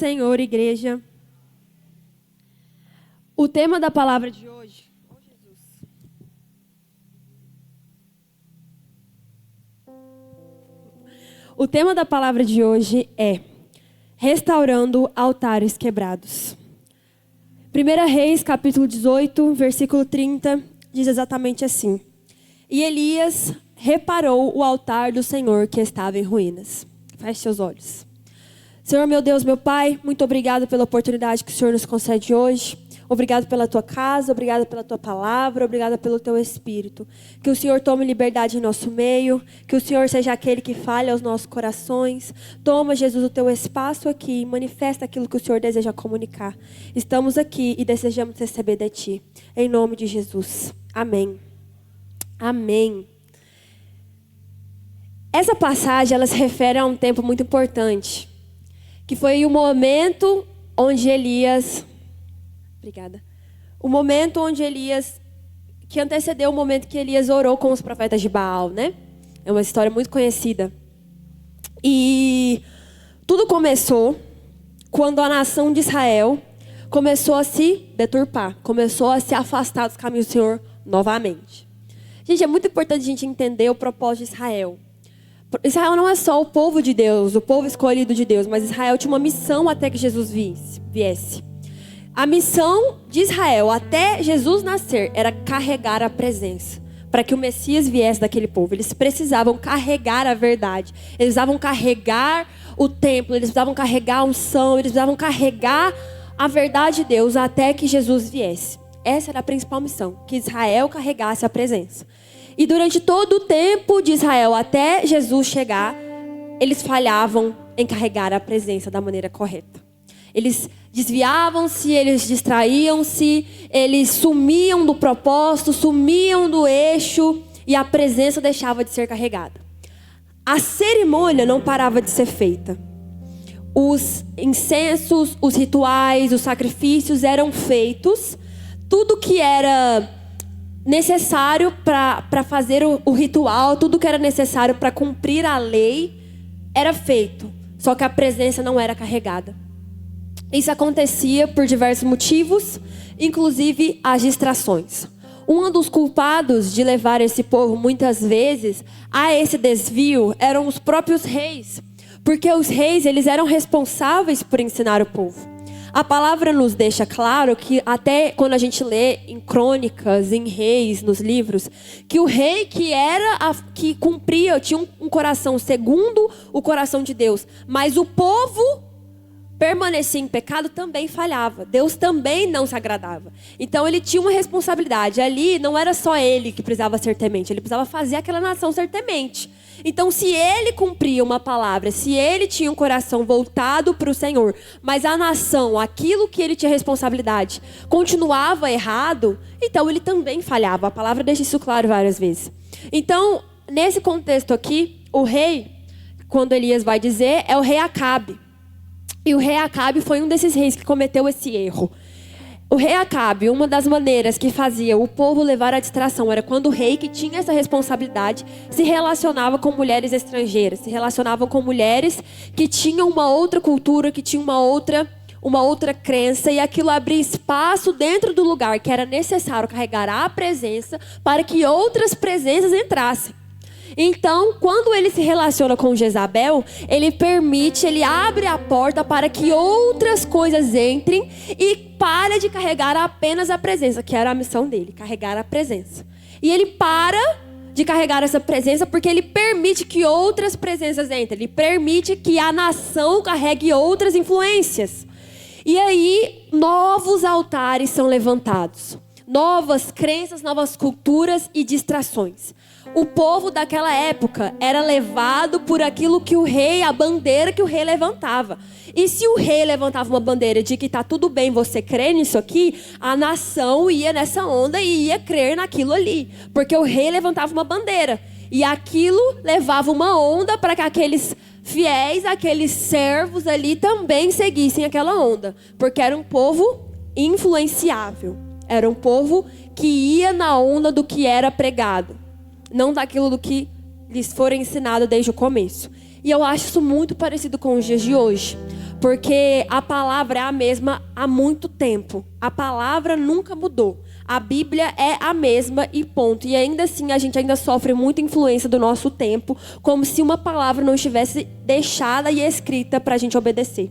Senhor, igreja. O tema da palavra de hoje... O tema da palavra de hoje é restaurando altares quebrados. 1 Reis, capítulo 18, versículo 30, diz exatamente assim: E Elias reparou o altar do Senhor que estava em ruínas. Feche seus olhos. Senhor, meu Deus, meu Pai, muito obrigado pela oportunidade que o Senhor nos concede hoje. Obrigado pela tua casa, obrigado pela tua palavra, obrigado pelo teu Espírito. Que o Senhor tome liberdade em nosso meio, que o Senhor seja aquele que fale aos nossos corações. Toma, Jesus, o teu espaço aqui e manifesta aquilo que o Senhor deseja comunicar. Estamos aqui e desejamos receber de ti. Em nome de Jesus. Amém. Amém. Essa passagem, ela se refere a um tempo muito importante, que foi o momento onde Elias... Obrigada. O momento onde Elias... que antecedeu o momento que Elias orou com os profetas de Baal, né? É uma história muito conhecida. E tudo começou quando a nação de Israel começou a se deturpar, começou a se afastar dos caminhos do Senhor novamente. Gente, é muito importante a gente entender o propósito de Israel. Israel não é só o povo de Deus, o povo escolhido de Deus, mas Israel tinha uma missão até que Jesus viesse. A missão de Israel até Jesus nascer era carregar a presença. Para que o Messias viesse daquele povo, eles precisavam carregar a verdade. Eles precisavam carregar o templo, eles precisavam carregar a unção, eles precisavam carregar a verdade de Deus até que Jesus viesse. Essa era a principal missão, que Israel carregasse a presença. E durante todo o tempo de Israel, até Jesus chegar, eles falhavam em carregar a presença da maneira correta. Eles desviavam-se, eles distraíam-se, eles sumiam do propósito, sumiam do eixo e a presença deixava de ser carregada. A cerimônia não parava de ser feita. Os incensos, os rituais, os sacrifícios eram feitos. Tudo que era necessário para fazer o ritual, tudo que era necessário para cumprir a lei era feito. Só que a presença não era carregada. Isso acontecia por diversos motivos, inclusive as distrações. Um dos culpados de levar esse povo muitas vezes a esse desvio eram os próprios reis, porque os reis eles eram responsáveis por ensinar o povo. A palavra nos deixa claro que até quando a gente lê em crônicas, em reis, nos livros, que o rei que cumpria, tinha um coração segundo o coração de Deus, mas o povo permanecia em pecado, também falhava. Deus também não se agradava. Então ele tinha uma responsabilidade. Ali não era só ele que precisava ser temente, ele precisava fazer aquela nação ser temente. Então se ele cumpria uma palavra, se ele tinha um coração voltado para o Senhor, mas a nação, aquilo que ele tinha responsabilidade, continuava errado, então ele também falhava. A palavra deixa isso claro várias vezes. Então, nesse contexto aqui, o rei, quando Elias vai dizer, é o rei Acabe. E o rei Acabe foi um desses reis que cometeu esse erro. O rei Acabe, uma das maneiras que fazia o povo levar à distração era quando o rei que tinha essa responsabilidade se relacionava com mulheres estrangeiras, se relacionava com mulheres que tinham uma outra cultura, que tinham uma outra crença, e aquilo abria espaço dentro do lugar que era necessário carregar a presença para que outras presenças entrassem. Então, quando ele se relaciona com Jezabel, ele abre a porta para que outras coisas entrem e para de carregar apenas a presença, que era a missão dele, carregar a presença. E ele para de carregar essa presença porque ele permite que outras presenças entrem, ele permite que a nação carregue outras influências. E aí, novos altares são levantados, novas crenças, novas culturas e distrações. O povo daquela época era levado por aquilo que a bandeira que o rei levantava. E se o rei levantava uma bandeira de que está tudo bem você crer nisso aqui, a nação ia nessa onda e ia crer naquilo ali. Porque o rei levantava uma bandeira. E aquilo levava uma onda para que aqueles fiéis, aqueles servos ali também seguissem aquela onda. Porque era um povo influenciável. Era um povo que ia na onda do que era pregado. Não daquilo do que lhes for ensinado desde o começo. E eu acho isso muito parecido com os dias de hoje. porque a palavra é a mesma há muito tempo. A palavra nunca mudou. A Bíblia é a mesma e ponto. E ainda assim a gente ainda sofre muita influência do nosso tempo, como se uma palavra não estivesse deixada e escrita para a gente obedecer.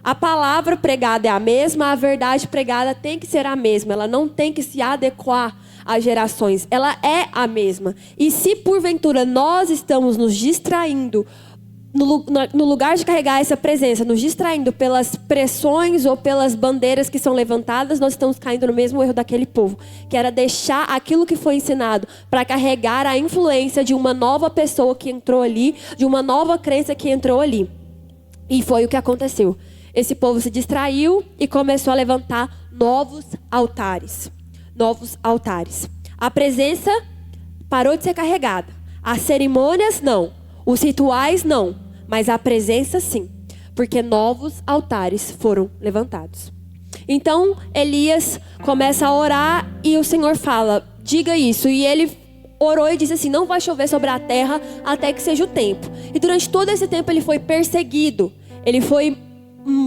A palavra pregada é a mesma, a verdade pregada tem que ser a mesma. Ela não tem que se adequar às gerações. Ela é a mesma. E se porventura nós estamos nos distraindo, no lugar de carregar essa presença, nos distraindo pelas pressões ou pelas bandeiras que são levantadas, nós estamos caindo no mesmo erro daquele povo, que era deixar aquilo que foi ensinado para carregar a influência de uma nova pessoa que entrou ali, de uma nova crença que entrou ali. E foi o que aconteceu. Esse povo se distraiu e começou a levantar novos altares. Novos altares. A presença parou de ser carregada. As cerimônias, não. Os rituais, não. Mas a presença, sim. Porque novos altares foram levantados. Então, Elias começa a orar e o Senhor fala, diga isso. E ele orou e disse assim, não vai chover sobre a terra até que seja o tempo. E durante todo esse tempo ele foi perseguido. Ele foi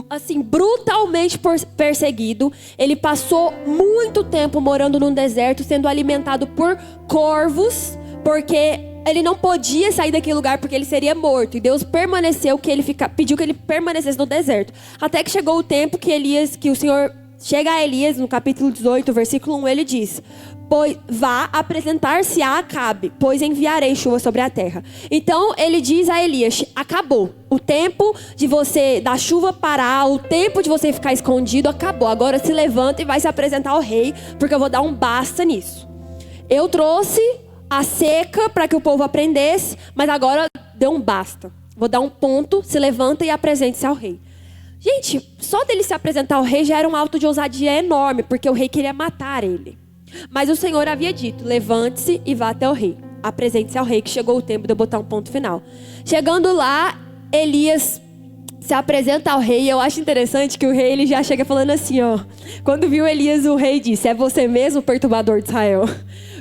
assim, brutalmente perseguido. Ele passou muito tempo morando num deserto, sendo alimentado por corvos, porque ele não podia sair daquele lugar porque ele seria morto. E Deus pediu que ele permanecesse no deserto. Até que chegou o tempo que o Senhor chega a Elias, no capítulo 18, versículo 1, ele diz, pois vá apresentar-se a Acabe, pois enviarei chuva sobre a terra. Então ele diz a Elias, acabou. O tempo de você da chuva parar, o tempo de você ficar escondido acabou. Agora se levanta e vai se apresentar ao rei, porque eu vou dar um basta nisso. Eu trouxe a seca para que o povo aprendesse, mas agora deu um basta. Vou dar um ponto, se levanta e apresente-se ao rei. Gente, só dele se apresentar ao rei já era um ato de ousadia enorme, porque o rei queria matar ele. Mas o Senhor havia dito, levante-se e vá até o rei. Apresente-se ao rei, que chegou o tempo de eu botar um ponto final. Chegando lá, Elias se apresenta ao rei. E eu acho interessante que o rei ele já chega falando assim, ó. Quando viu Elias, o rei disse, é você mesmo, perturbador de Israel?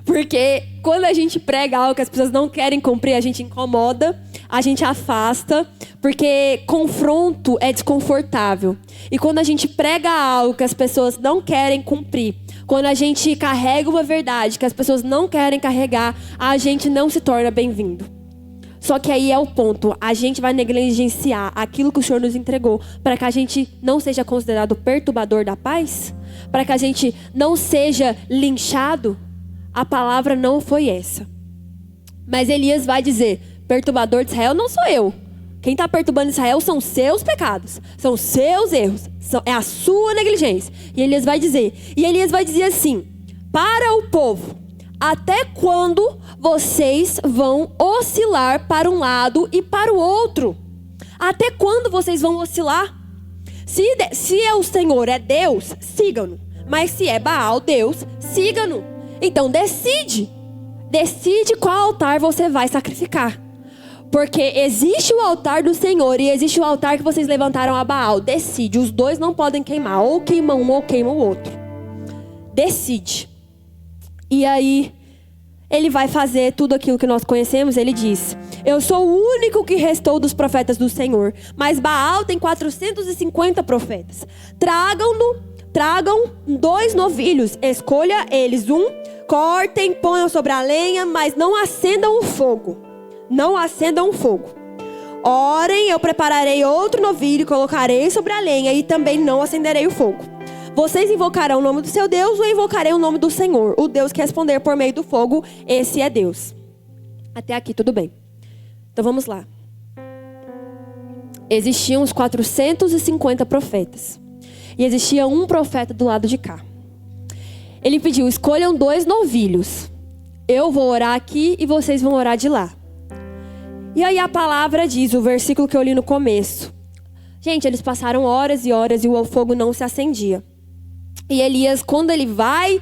Porque quando a gente prega algo que as pessoas não querem cumprir, a gente incomoda, a gente afasta, porque confronto é desconfortável. E quando a gente prega algo que as pessoas não querem cumprir, quando a gente carrega uma verdade que as pessoas não querem carregar, a gente não se torna bem-vindo. Só que aí é o ponto, a gente vai negligenciar aquilo que o Senhor nos entregou para que a gente não seja considerado perturbador da paz? Para que a gente não seja linchado? A palavra não foi essa. Mas Elias vai dizer, perturbador de Israel não sou eu. Quem está perturbando Israel são seus pecados, são seus erros, é a sua negligência. E Elias vai dizer assim, para o povo, até quando vocês vão oscilar para um lado e para o outro? Até quando vocês vão oscilar? Se o Senhor é Deus, sigam-no. Mas se é Baal, Deus, sigam-no. Então decide qual altar você vai sacrificar. Porque existe o altar do Senhor e existe o altar que vocês levantaram a Baal. Decide, os dois não podem queimar. Ou queima um ou queima o outro. Decide. E aí, ele vai fazer tudo aquilo que nós conhecemos. Ele diz, eu sou o único que restou dos profetas do Senhor. Mas Baal tem 450 profetas. Tragam 2 novilhos. Escolha eles cortem, ponham sobre a lenha, mas não acendam o fogo. Não acendam o fogo. Orem, eu prepararei outro novilho e colocarei sobre a lenha e também não acenderei o fogo. Vocês invocarão o nome do seu Deus ou invocarei o nome do Senhor? O Deus que responder por meio do fogo, esse é Deus. Até aqui tudo bem. Então vamos lá. Existiam os 450 profetas. E existia um profeta do lado de cá. Ele pediu, escolham 2 novilhos. Eu vou orar aqui e vocês vão orar de lá. E aí a palavra diz, o versículo que eu li no começo. Gente, eles passaram horas e horas e o fogo não se acendia. E Elias, quando ele vai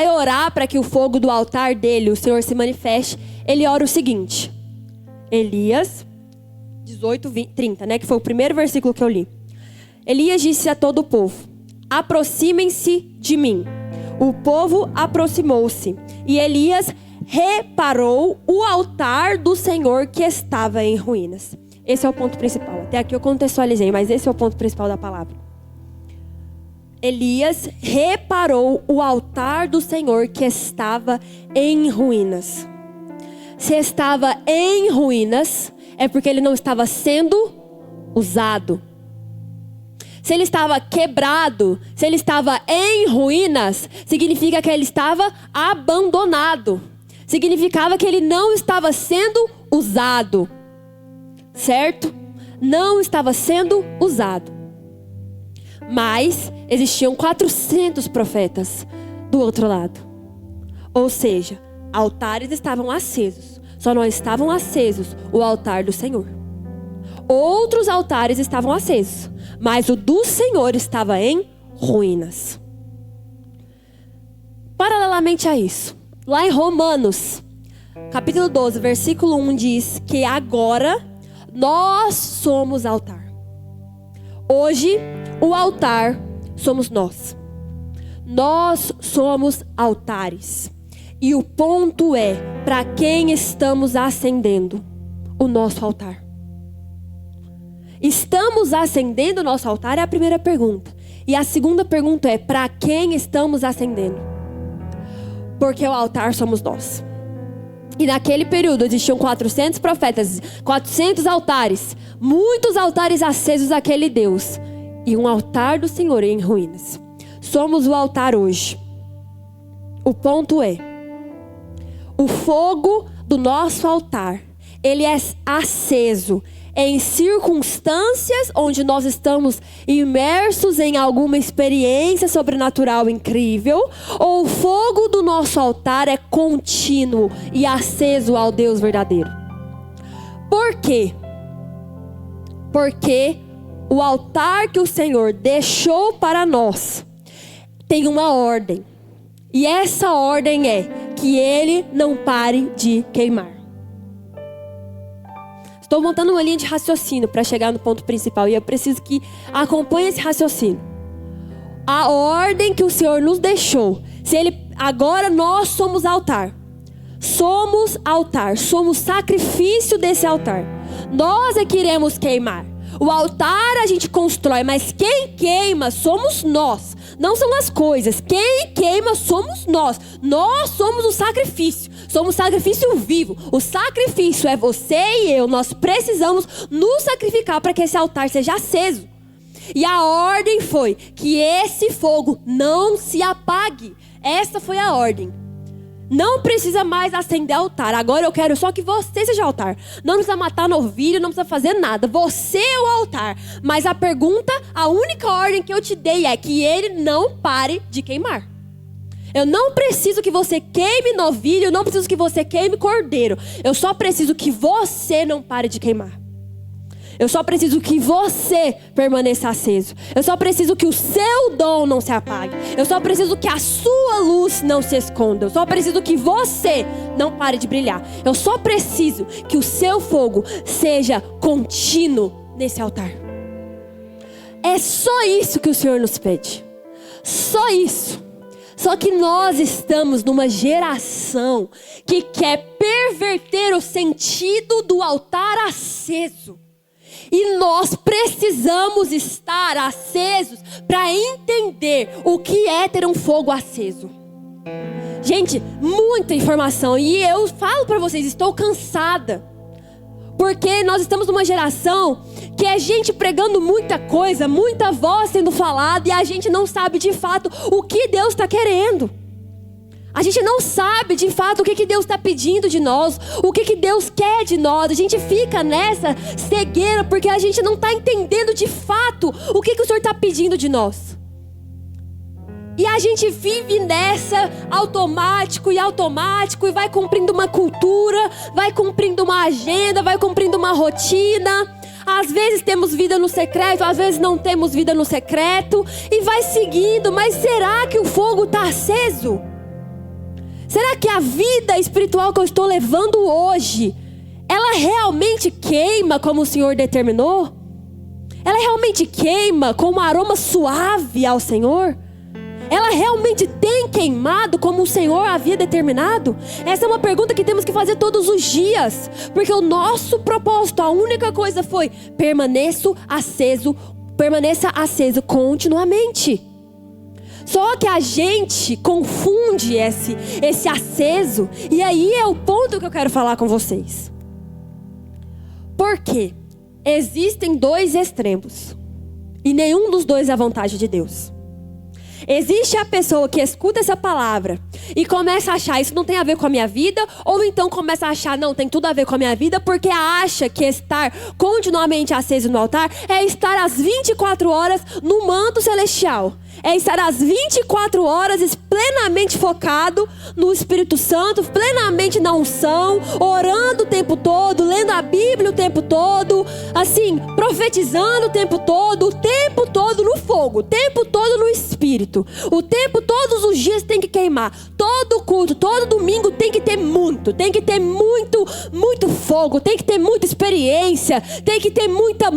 orar para que o fogo do altar dele, o Senhor, se manifeste, ele ora o seguinte. Elias 18:30, né? Que foi o primeiro versículo que eu li. Elias disse a todo o povo, aproximem-se de mim. O povo aproximou-se. E Elias reparou o altar do Senhor que estava em ruínas. Esse é o ponto principal. Até aqui eu contextualizei, mas esse é o ponto principal da palavra. Elias reparou o altar do Senhor que estava em ruínas. Se estava em ruínas, é porque ele não estava sendo usado. Se ele estava quebrado, se ele estava em ruínas, significa que ele estava abandonado. Significava que ele não estava sendo usado. Certo? Não estava sendo usado. Mas existiam 400 profetas do outro lado. Ou seja, altares estavam acesos. Só não estavam acesos o altar do Senhor. Outros altares estavam acesos, mas o do Senhor estava em ruínas. Paralelamente a isso, lá em Romanos, capítulo 12, versículo 1 diz que agora nós somos altar. Hoje, o altar somos nós. Nós somos altares. E o ponto é, para quem estamos acendendo o nosso altar? Estamos acendendo o nosso altar? É a primeira pergunta. E a segunda pergunta é, para quem estamos acendendo? Porque o altar somos nós. E naquele período existiam 400 profetas, 400 altares, muitos altares acesos àquele Deus. E um altar do Senhor em ruínas. Somos o altar hoje. O ponto é, o fogo do nosso altar, ele é aceso em circunstâncias onde nós estamos imersos em alguma experiência sobrenatural incrível, ou o fogo do nosso altar é contínuo e aceso ao Deus verdadeiro. Por quê? Porque o altar que o Senhor deixou para nós tem uma ordem. E essa ordem é que ele não pare de queimar. Estou montando uma linha de raciocínio para chegar no ponto principal. E eu preciso que acompanhe esse raciocínio. A ordem que o Senhor nos deixou. Agora nós somos altar. Somos altar. Somos sacrifício desse altar. Nós é que iremos queimar. O altar a gente constrói, mas quem queima somos nós. Não são as coisas. Quem queima somos nós. Nós somos o sacrifício. Somos sacrifício vivo. O sacrifício é você e eu. Nós precisamos nos sacrificar para que esse altar seja aceso. E a ordem foi que esse fogo não se apague. Essa foi a ordem. Não precisa mais acender altar. Agora eu quero só que você seja altar. Não precisa matar novilho, não precisa fazer nada. Você é o altar. Mas a pergunta, a única ordem que eu te dei é que ele não pare de queimar. Eu não preciso que você queime novilho, eu não preciso que você queime cordeiro. Eu só preciso que você não pare de queimar. Eu só preciso que você permaneça aceso. Eu só preciso que o seu dom não se apague. Eu só preciso que a sua luz não se esconda. Eu só preciso que você não pare de brilhar. Eu só preciso que o seu fogo seja contínuo nesse altar. É só isso que o Senhor nos pede. Só isso. Só que nós estamos numa geração que quer perverter o sentido do altar aceso. E nós precisamos estar acesos para entender o que é ter um fogo aceso. Gente, muita informação. E eu falo para vocês, estou cansada. Porque nós estamos numa geração que é gente pregando muita coisa, muita voz sendo falada, e a gente não sabe de fato o que Deus está querendo. A gente não sabe de fato o que Deus está pedindo de nós, o que Deus quer de nós. A gente fica nessa cegueira porque a gente não está entendendo de fato o que o Senhor está pedindo de nós. E a gente vive nessa automático e vai cumprindo uma cultura, vai cumprindo uma agenda, vai cumprindo uma rotina. Às vezes temos vida no secreto, às vezes não temos vida no secreto, e vai seguindo. Mas será que o fogo está aceso? Será que a vida espiritual que eu estou levando hoje, ela realmente queima como o Senhor determinou? Ela realmente queima com um aroma suave ao Senhor? ela realmente tem queimado como o Senhor havia determinado? Essa é uma pergunta que temos que fazer todos os dias, porque o nosso propósito, a única coisa foi: permaneça aceso continuamente. Só que a gente confunde esse aceso, e aí é o ponto que eu quero falar com vocês. Por quê? Existem dois extremos, e nenhum dos dois é a vontade de Deus. Existe a pessoa que escuta essa palavra e começa a achar: isso não tem a ver com a minha vida. Ou então começa a achar: não, tem tudo a ver com a minha vida, porque acha que estar continuamente aceso no altar é estar às 24 horas no manto celestial. É estar às 24 horas plenamente focado no Espírito Santo, plenamente na unção, orando o tempo todo, lendo a Bíblia o tempo todo, assim, profetizando o tempo todo no fogo, o tempo todo no Espírito. O tempo, todos os dias tem que queimar. Todo culto, todo domingo tem que ter muito fogo, tem que ter muita experiência, tem que ter muita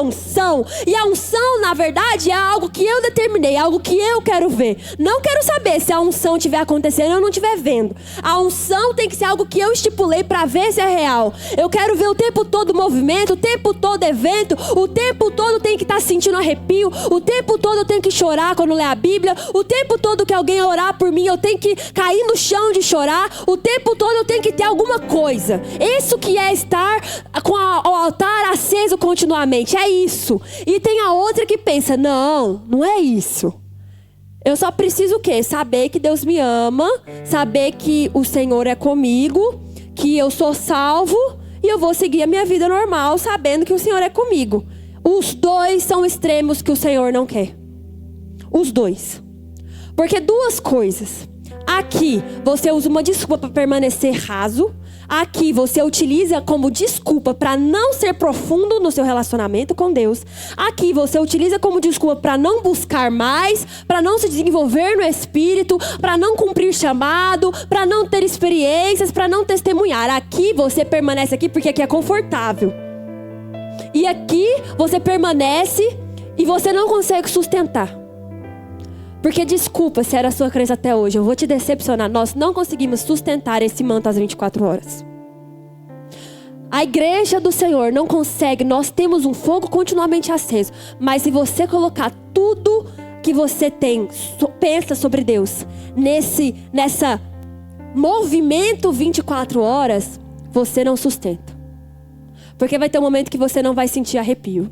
unção. E a unção, na verdade, é algo que eu determinei, algo que eu quero ver. Não quero saber se a unção estiver acontecendo ou eu não estiver vendo. A unção tem que ser algo que eu estipulei para ver se é real. Eu quero ver o tempo todo movimento, o tempo todo evento, o tempo todo tem que estar sentindo arrepio, o tempo todo eu tenho que chorar quando ler a Bíblia, o tempo todo que alguém orar por mim eu tenho que cair no chão de chorar, o tempo todo eu tenho que ter alguma coisa. Isso que é estar com o altar aceso continuamente, é isso. E tem a outra que pensa: não é isso. Eu só preciso o quê? Saber que Deus me ama, saber que o Senhor é comigo, que eu sou salvo e eu vou seguir a minha vida normal sabendo que o Senhor é comigo. Os dois são extremos que o Senhor não quer. Os dois. Porque duas coisas. Aqui você usa uma desculpa para permanecer raso. Aqui você utiliza como desculpa para não ser profundo no seu relacionamento com Deus. Aqui você utiliza como desculpa para não buscar mais, para não se desenvolver no Espírito, para não cumprir chamado, para não ter experiências, para não testemunhar. Aqui você permanece aqui porque aqui é confortável. E aqui você permanece e você não consegue sustentar. Porque desculpa se era a sua crença até hoje, eu vou te decepcionar. Nós não conseguimos sustentar esse manto às 24 horas. A igreja do Senhor não consegue. Nós temos um fogo continuamente aceso. Mas se você colocar tudo que você tem, pensa sobre Deus, nessa movimento 24 horas, você não sustenta. Porque vai ter um momento que você não vai sentir arrepio.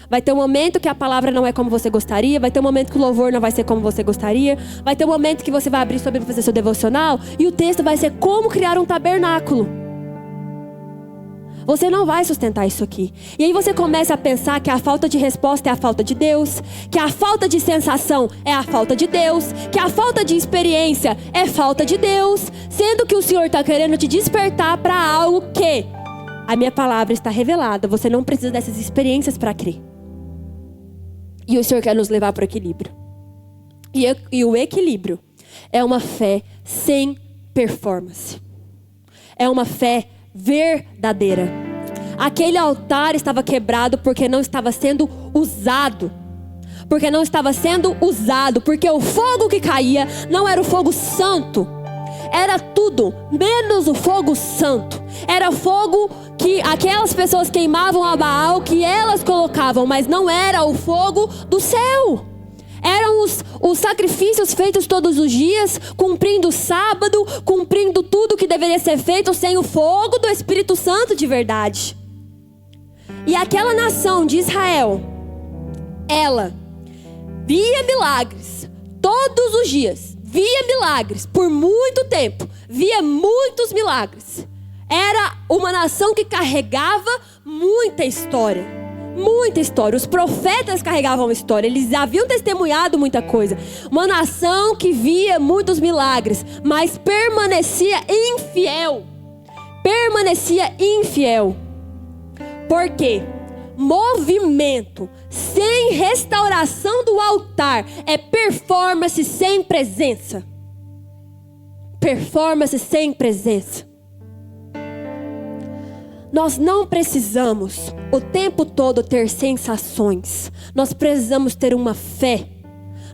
Vai ter um momento que a palavra não é como você gostaria. Vai ter um momento que o louvor não vai ser como você gostaria. Vai ter um momento que você vai abrir sua Bíblia para fazer seu devocional e o texto vai ser como criar um tabernáculo. Você não vai sustentar isso aqui. E aí você começa a pensar que a falta de resposta é a falta de Deus, que a falta de sensação é a falta de Deus, que a falta de experiência é falta de Deus, sendo que o Senhor está querendo te despertar para algo que a minha palavra está revelada. Você não precisa dessas experiências para crer. E o Senhor quer nos levar para o equilíbrio. E o equilíbrio é uma fé sem performance. É uma fé verdadeira. Aquele altar estava quebrado porque não estava sendo usado. Porque não estava sendo usado. Porque o fogo que caía não era o fogo santo. Era tudo menos o fogo santo. Era fogo que aquelas pessoas queimavam a Baal, que elas colocavam, mas não era o fogo do céu. Eram os sacrifícios feitos todos os dias, cumprindo o sábado, cumprindo tudo que deveria ser feito sem o fogo do Espírito Santo de verdade. E aquela nação de Israel, ela via milagres todos os dias, via milagres por muito tempo, via muitos milagres. Era uma nação que carregava muita história. Muita história. Os profetas carregavam história. Eles haviam testemunhado muita coisa. Uma nação que via muitos milagres, mas permanecia infiel. Permanecia infiel. Por quê? Movimento sem restauração do altar é performance sem presença. Performance sem presença. Nós não precisamos o tempo todo ter sensações. Nós precisamos ter uma fé.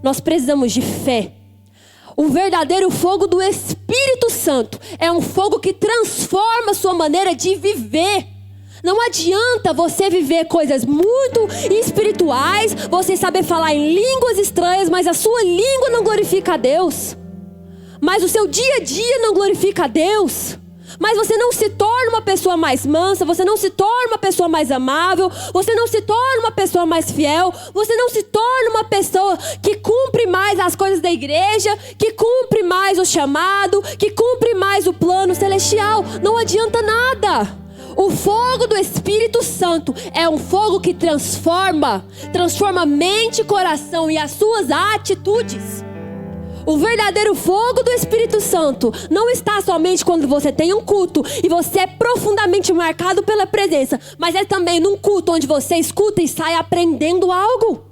nós precisamos de fé. O verdadeiro fogo do Espírito Santo é um fogo que transforma a sua maneira de viver. Não adianta você viver coisas muito espirituais, você saber falar em línguas estranhas, mas a sua língua não glorifica a Deus. Mas o seu dia a dia não glorifica a Deus. Mas você não se torna uma pessoa mais mansa, você não se torna uma pessoa mais amável, você não se torna uma pessoa mais fiel, você não se torna uma pessoa que cumpre mais as coisas da igreja, que cumpre mais o chamado, que cumpre mais o plano celestial. Não adianta nada. O fogo do Espírito Santo é um fogo que transforma mente, coração e as suas atitudes. O verdadeiro fogo do Espírito Santo não está somente quando você tem um culto e você é profundamente marcado pela presença, mas é também num culto onde você escuta e sai aprendendo algo.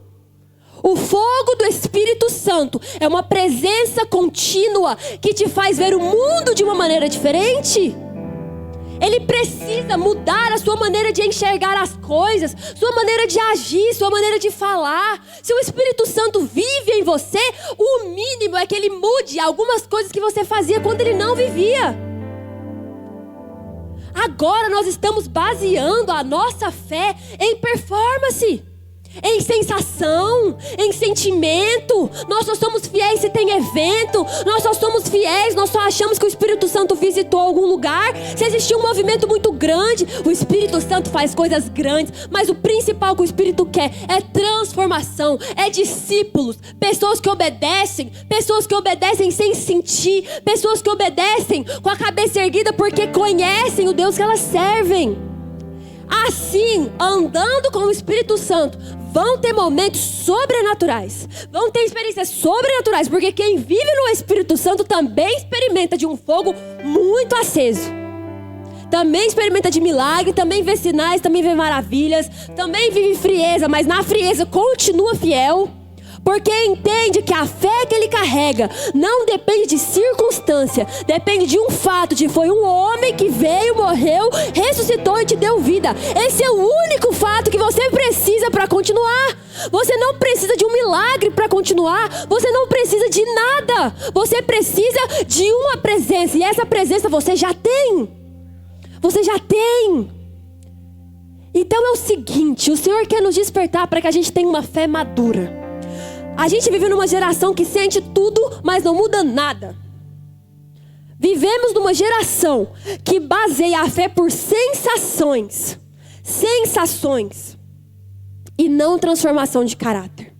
O fogo do Espírito Santo é uma presença contínua que te faz ver o mundo de uma maneira diferente. Ele precisa mudar a sua maneira de enxergar as coisas, sua maneira de agir, sua maneira de falar. Se o Espírito Santo vive em você, o mínimo é que ele mude algumas coisas que você fazia quando ele não vivia. Agora nós estamos baseando a nossa fé em performance, em sensação, em sentimento. Nós só somos fiéis se tem evento. Nós só somos fiéis, nós só achamos que o Espírito Santo visitou algum lugar se existir um movimento muito grande. O Espírito Santo faz coisas grandes, mas o principal que o Espírito quer é transformação, é discípulos, pessoas que obedecem sem sentir, pessoas que obedecem com a cabeça erguida porque conhecem o Deus que elas servem. Assim, andando com o Espírito Santo, vão ter momentos sobrenaturais, vão ter experiências sobrenaturais, porque quem vive no Espírito Santo também experimenta de um fogo muito aceso, também experimenta de milagre, também vê sinais, também vê maravilhas, também vive frieza, mas na frieza continua fiel, porque entende que a fé que ele carrega não depende de circunstância, depende de um fato, de foi um homem que veio, morreu, ressuscitou e te deu vida. Esse é o único fato que você precisa para continuar. Você não precisa de um milagre para continuar, você não precisa de nada, você precisa de uma presença, e essa presença você já tem. Você já tem. Então é o seguinte, o Senhor quer nos despertar para que a gente tenha uma fé madura. A gente vive numa geração que sente tudo, mas não muda nada. Vivemos numa geração que baseia a fé por sensações, e não transformação de caráter,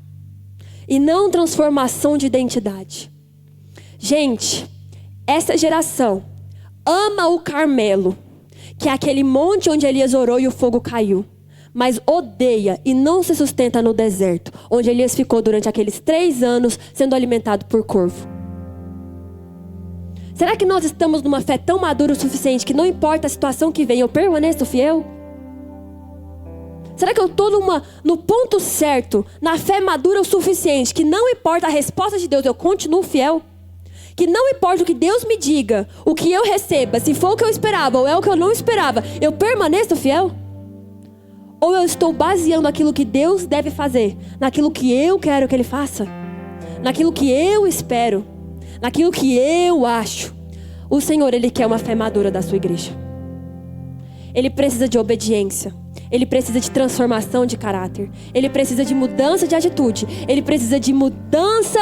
e não transformação de identidade. Gente, essa geração ama o Carmelo, que é aquele monte onde Elias orou e o fogo caiu, mas odeia e não se sustenta no deserto, onde Elias ficou durante aqueles 3 anos sendo alimentado por corvo. Será que nós estamos numa fé tão madura o suficiente que não importa a situação que vem, eu permaneço fiel? Será que eu estou no ponto certo, na fé madura o suficiente, que não importa a resposta de Deus, eu continuo fiel? Que não importa o que Deus me diga, o que eu receba, se for o que eu esperava ou é o que eu não esperava, eu permaneço fiel? Ou eu estou baseando aquilo que Deus deve fazer naquilo que eu quero que Ele faça? Naquilo que eu espero? Naquilo que eu acho? O Senhor, Ele quer uma fé madura da sua igreja. Ele precisa de obediência. Ele precisa de transformação de caráter. Ele precisa de mudança de atitude. Ele precisa de mudança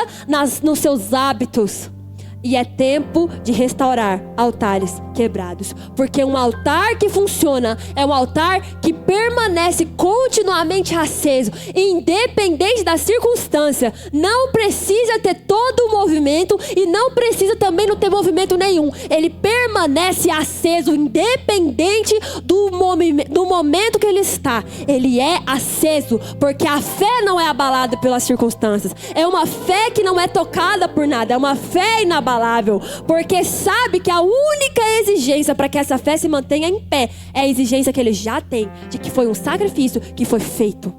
nos seus hábitos. E é tempo de restaurar altares quebrados. Porque um altar que funciona é um altar que permanece continuamente aceso, independente da circunstância. Não precisa ter todo o movimento e não precisa também não ter movimento nenhum. Ele permanece aceso, independente do momento que ele está. Ele é aceso, porque a fé não é abalada pelas circunstâncias. É uma fé que não é tocada por nada. É uma fé inabalável. Porque sabe que a única exigência para que essa fé se mantenha em pé é a exigência que ele já tem, de que foi um sacrifício que foi feito.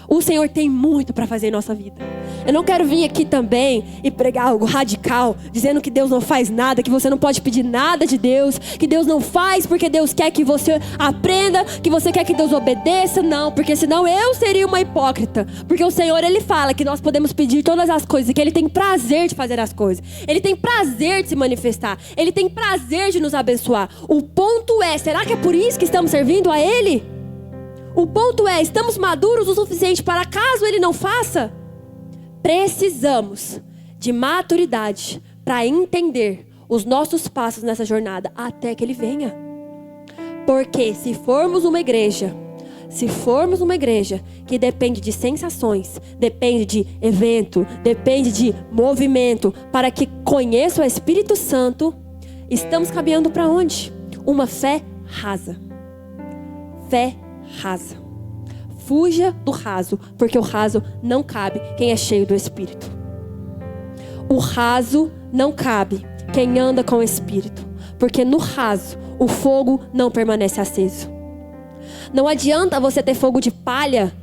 O Senhor tem muito para fazer em nossa vida. Eu não quero vir aqui também e pregar algo radical, dizendo que Deus não faz nada, que você não pode pedir nada de Deus, que Deus não faz porque Deus quer que você aprenda, que você quer que Deus obedeça. Não, porque senão eu seria uma hipócrita. Porque o Senhor, Ele fala que nós podemos pedir todas as coisas, que Ele tem prazer de fazer as coisas. Ele tem prazer de se manifestar. Ele tem prazer de nos abençoar. O ponto é, será que é por isso que estamos servindo a Ele? O ponto é, estamos maduros o suficiente para caso Ele não faça? Precisamos de maturidade para entender os nossos passos nessa jornada até que Ele venha. Porque se formos uma igreja que depende de sensações, depende de evento, depende de movimento para que conheça o Espírito Santo, estamos caminhando para onde? Uma fé rasa. Fé rasa. Fuja do raso, porque o raso não cabe quem é cheio do Espírito. O raso não cabe quem anda com o Espírito, porque no raso o fogo não permanece aceso. Não adianta você ter fogo de palha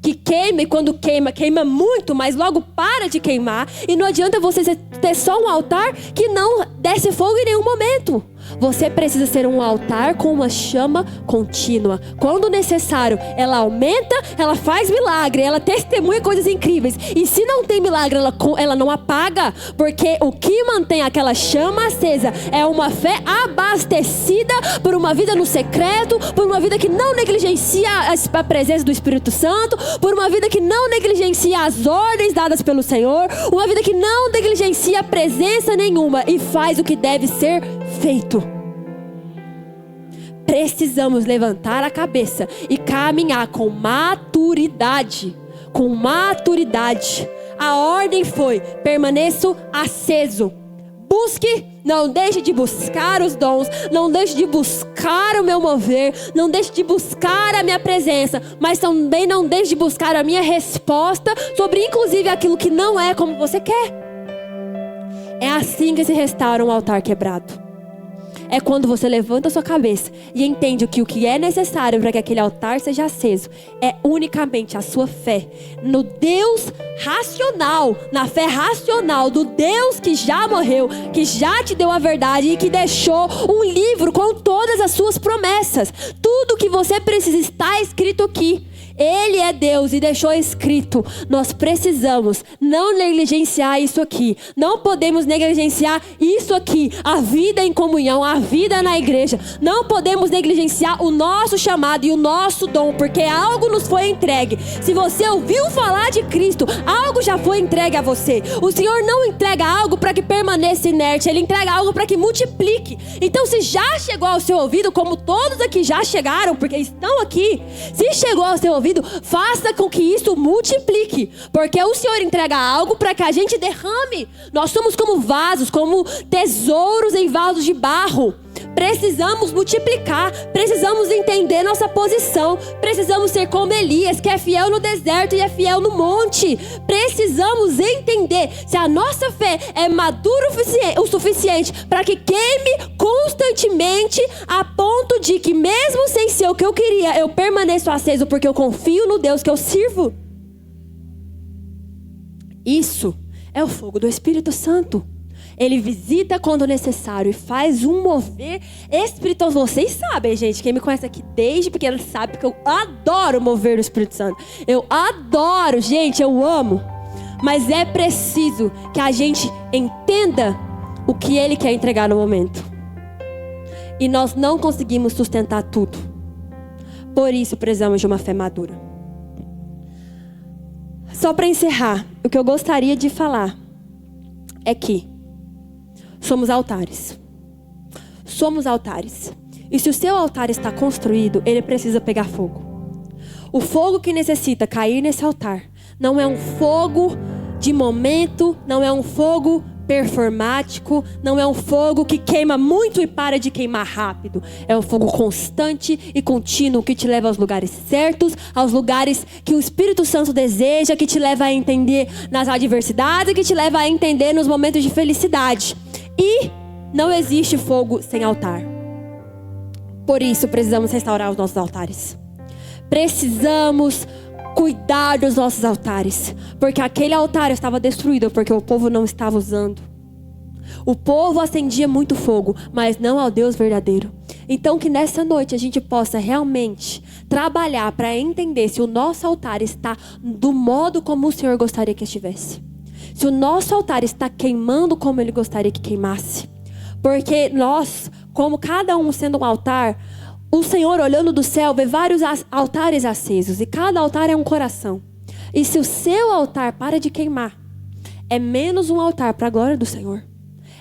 que queima, e quando queima, queima muito, mas logo para de queimar. E não adianta você ter só um altar que não desce fogo em nenhum momento. Você precisa ser um altar com uma chama contínua. Quando necessário, ela aumenta, ela faz milagre, ela testemunha coisas incríveis. E se não tem milagre, ela não apaga. Porque o que mantém aquela chama acesa é uma fé abastecida por uma vida no secreto, por uma vida que não negligencia a presença do Espírito Santo, por uma vida que não negligencia as ordens dadas pelo Senhor, uma vida que não negligencia presença nenhuma e faz o que deve ser feito. Precisamos levantar a cabeça e caminhar com maturidade. Com maturidade. A ordem foi: permaneça aceso. Busque, não deixe de buscar os dons, não deixe de buscar o meu mover, não deixe de buscar a minha presença, mas também não deixe de buscar a minha resposta sobre inclusive aquilo que não é como você quer. É assim que se restaura um altar quebrado. É quando você levanta a sua cabeça e entende que o que é necessário para que aquele altar seja aceso é unicamente a sua fé no Deus racional, na fé racional do Deus que já morreu, que já te deu a verdade e que deixou um livro com todas as suas promessas. Tudo que você precisa está escrito aqui. Ele é Deus e deixou escrito. Nós precisamos não negligenciar isso aqui. Não podemos negligenciar isso aqui. A vida em comunhão, a vida na igreja. Não podemos negligenciar o nosso chamado e o nosso dom, porque algo nos foi entregue. Se você ouviu falar de Cristo, algo já foi entregue a você. O Senhor não entrega algo para que permaneça inerte. Ele entrega algo para que multiplique. Então, se já chegou ao seu ouvido, como todos aqui já chegaram, porque estão aqui, se chegou ao seu ouvido, faça com que isso multiplique, porque o Senhor entrega algo para que a gente derrame. Nós somos como vasos, como tesouros em vasos de barro. Precisamos multiplicar, precisamos entender nossa posição, precisamos ser como Elias, que é fiel no deserto e é fiel no monte. Precisamos entender se a nossa fé é madura o suficiente para que queime constantemente, a ponto de que mesmo sem ser o que eu queria, eu permaneço aceso porque eu confio no Deus que eu sirvo. Isso é o fogo do Espírito Santo. Ele visita quando necessário e faz um mover espiritual. Vocês sabem, gente, quem me conhece aqui desde pequeno sabe que eu adoro mover o Espírito Santo. Eu adoro, gente, eu amo. Mas é preciso que a gente entenda o que Ele quer entregar no momento. E nós não conseguimos sustentar tudo. Por isso precisamos de uma fé madura. Só para encerrar, o que eu gostaria de falar é que somos altares. Somos altares. E se o seu altar está construído, ele precisa pegar fogo. O fogo que necessita cair nesse altar não é um fogo de momento, não é um fogo performático, não é um fogo que queima muito e para de queimar rápido. É um fogo constante e contínuo que te leva aos lugares certos, aos lugares que o Espírito Santo deseja, que te leva a entender nas adversidades, que te leva a entender nos momentos de felicidade. E não existe fogo sem altar. Por isso precisamos restaurar os nossos altares. Precisamos cuidar dos nossos altares, porque aquele altar estava destruído, porque o povo não estava usando. O povo acendia muito fogo, mas não ao Deus verdadeiro. Então que nessa noite a gente possa realmente trabalhar para entender se o nosso altar está do modo como o Senhor gostaria que estivesse. Se o nosso altar está queimando como Ele gostaria que queimasse. Porque nós, como cada um sendo um altar, o Senhor olhando do céu vê vários altares acesos. E cada altar é um coração. E se o seu altar para de queimar, é menos um altar para a glória do Senhor.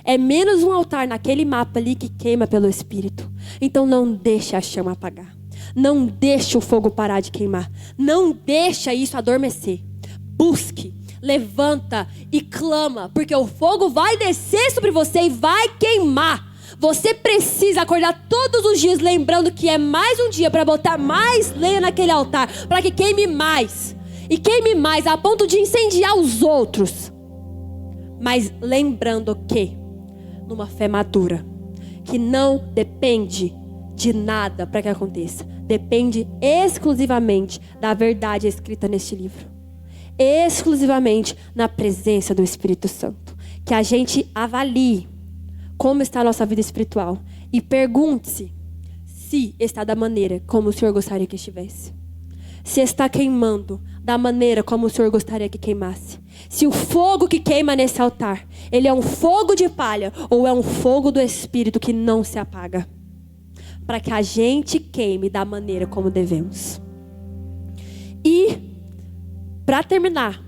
É menos um altar naquele mapa ali que queima pelo Espírito. Então não deixe a chama apagar. Não deixe o fogo parar de queimar. Não deixe isso adormecer. Busque, levanta e clama, porque o fogo vai descer sobre você e vai queimar. Você precisa acordar todos os dias lembrando que é mais um dia para botar mais lenha naquele altar, para que queime mais. E queime mais a ponto de incendiar os outros. Mas lembrando que numa fé madura, que não depende de nada para que aconteça, depende exclusivamente da verdade escrita neste livro, exclusivamente na presença do Espírito Santo. Que a gente avalie como está a nossa vida espiritual e pergunte-se se está da maneira como o Senhor gostaria que estivesse, se está queimando da maneira como o Senhor gostaria que queimasse. Se o fogo que queima nesse altar, ele é um fogo de palha ou é um fogo do Espírito que não se apaga. Para que a gente queime da maneira como devemos. E, para terminar,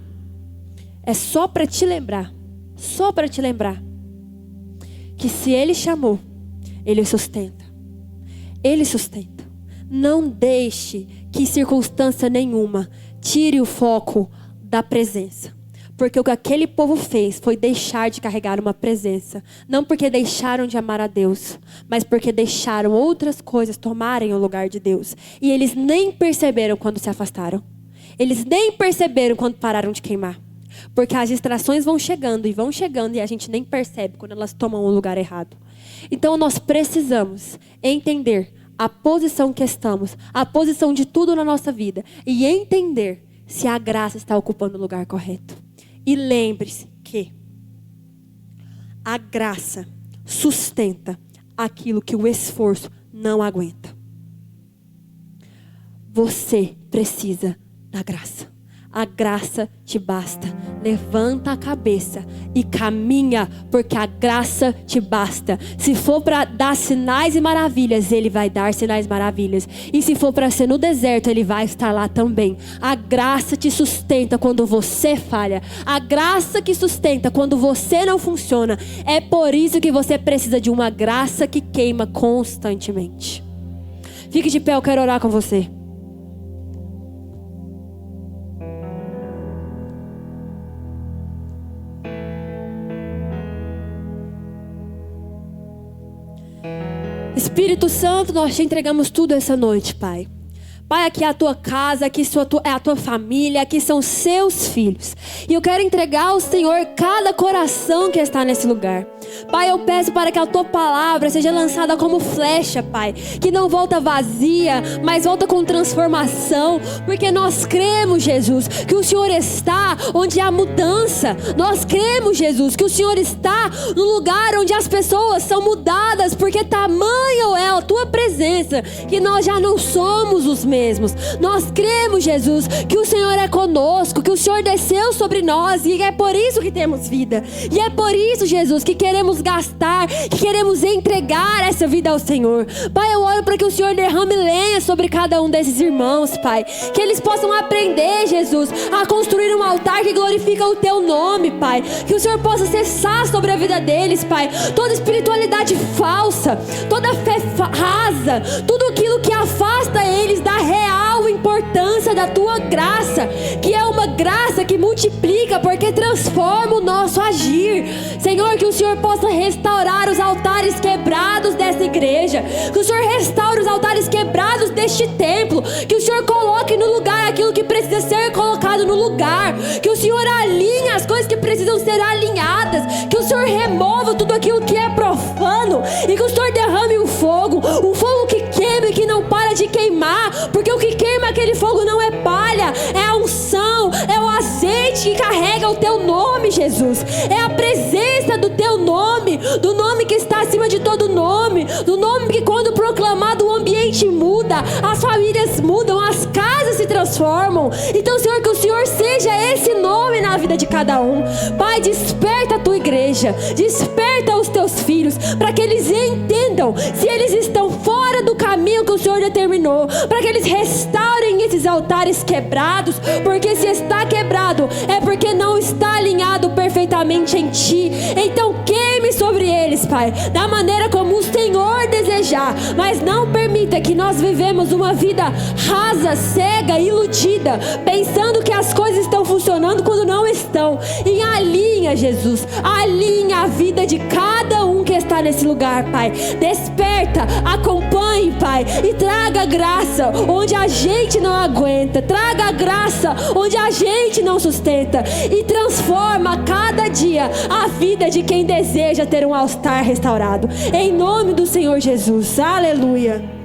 é só para te lembrar, que se Ele chamou, Ele sustenta. Ele sustenta. Não deixe que circunstância nenhuma tire o foco da presença. Porque o que aquele povo fez foi deixar de carregar uma presença. Não porque deixaram de amar a Deus, mas porque deixaram outras coisas tomarem o lugar de Deus. E eles nem perceberam quando se afastaram. Eles nem perceberam quando pararam de queimar. Porque as distrações vão chegando e a gente nem percebe quando elas tomam o lugar errado. Então nós precisamos entender a posição que estamos, a posição de tudo na nossa vida e entender se a graça está ocupando o lugar correto. E lembre-se que a graça sustenta aquilo que o esforço não aguenta. Você precisa da graça. A graça te basta. Levanta a cabeça e caminha, porque a graça te basta. Se for para dar sinais e maravilhas, Ele vai dar sinais e maravilhas. E se for para ser no deserto, Ele vai estar lá também. A graça te sustenta quando você falha. A graça que sustenta quando você não funciona. É por isso que você precisa de uma graça que queima constantemente. Fique de pé, eu quero orar com você. Espírito Santo, nós te entregamos tudo essa noite, Pai. Pai, aqui é a tua casa, aqui é a tua família, aqui são seus filhos. E eu quero entregar ao Senhor cada coração que está nesse lugar. Pai, eu peço para que a tua palavra seja lançada como flecha, Pai. Que não volta vazia, mas volta com transformação. Porque nós cremos, Jesus, que o Senhor está onde há mudança. Nós cremos, Jesus, que o Senhor está no lugar onde as pessoas são mudadas. Porque tamanho é a tua presença, que nós já não somos os mesmos. Nós cremos, Jesus, que o Senhor é conosco, que o Senhor desceu sobre nós. E é por isso que temos vida. E é por isso, Jesus, que queremos gastar, que queremos entregar essa vida ao Senhor. Pai, eu oro para que o Senhor derrame lenha sobre cada um desses irmãos, Pai. Que eles possam aprender, Jesus, a construir um altar que glorifica o Teu nome, Pai. Que o Senhor possa cessar sobre a vida deles, Pai, toda espiritualidade falsa, toda fé rasa, tudo aquilo que afasta eles da real importância da Tua graça, que é uma graça que multiplica, porque transforma o nosso agir. Senhor, que o Senhor possa restaurar os altares quebrados dessa igreja, que o Senhor restaure os altares quebrados deste templo, que o Senhor coloque no lugar aquilo que precisa ser colocado no lugar, que o Senhor alinhe as coisas que precisam ser alinhadas, que o Senhor remova tudo aquilo que é profano e que o Senhor derrame um fogo que queima e que não para de queimar, porque o que queima aquele fogo não é palha, é um gente que carrega o teu nome, Jesus. É a presença do teu nome, do nome que está acima de todo nome, do nome que quando proclamado o ambiente muda, as famílias mudam, as casas se transformam. Então, Senhor, que o Senhor seja esse nome na vida de cada um. Pai, desperta a tua igreja, desperta os teus filhos, para que eles entendam se eles estão fora do caminho que o Senhor determinou, para que eles restaurem esses altares quebrados, porque se está quebrado é porque não está alinhado perfeitamente em ti. Então queime sobre eles, Pai, da maneira como o Senhor desejar, mas não permita que nós vivemos uma vida rasa, cega, iludida, pensando que as coisas estão funcionando quando não estão. E alinha, Jesus, alinha a vida de cada um que está nesse lugar, Pai. Desperta, acompanhe, Pai, e traga graça onde a gente não aguenta, traga graça onde a gente não sustenta, e transforma cada dia a vida de quem deseja ter um altar restaurado, em nome do Senhor Jesus. Aleluia.